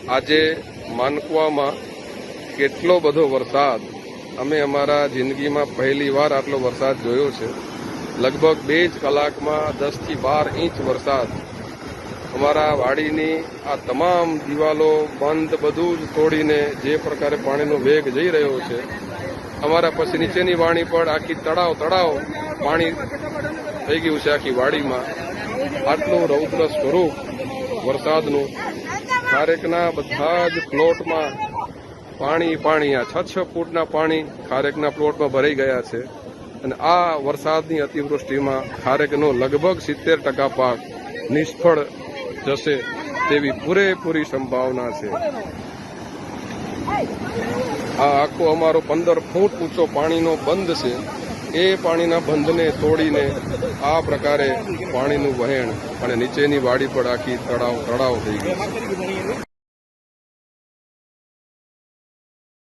આજે માનકુવામાં કેટલો બધો વરસાદ, અમે અમારા જિંદગીમાં પહેલી વાર આટલો વરસાદ જોયો છે। લગભગ 2 જ કલાકમાં 10 થી 12 ઇંચ વરસાદ અમારા વાડીની આ તમામ દિવાલો બંધ બધું જ તોડીને જે પ્રકારે પાણીનો વેગ જઈ રહ્યો છે, અમારા પછી નીચેની વાડી પર આખી તળાવ પાણી થઈ ગયું છે આખી વાડીમાં। આટલું રૌદ્ર સ્વરૂપ વરસાદનું ખારેકના બધા જ પ્લોટમાં પાણી આ 6 ફૂટના પાણી ખારેકના પ્લોટમાં ભરાઈ ગયા છે અને આ વરસાદની અતિવૃષ્ટિમાં ખારેકનો લગભગ 70% પાક નિષ્ફળ જશે તેવી પૂરેપૂરી સંભાવના છે। આ આખો અમારો 15 ફૂટ ઊંચો પાણીનો બંધ છે, એ પાણીના બંધને તોડીને આ પ્રકારે પાણીનું વહેણ અને નીચેની વાડી પર આખી તળાવ થઈ ગઈ છે।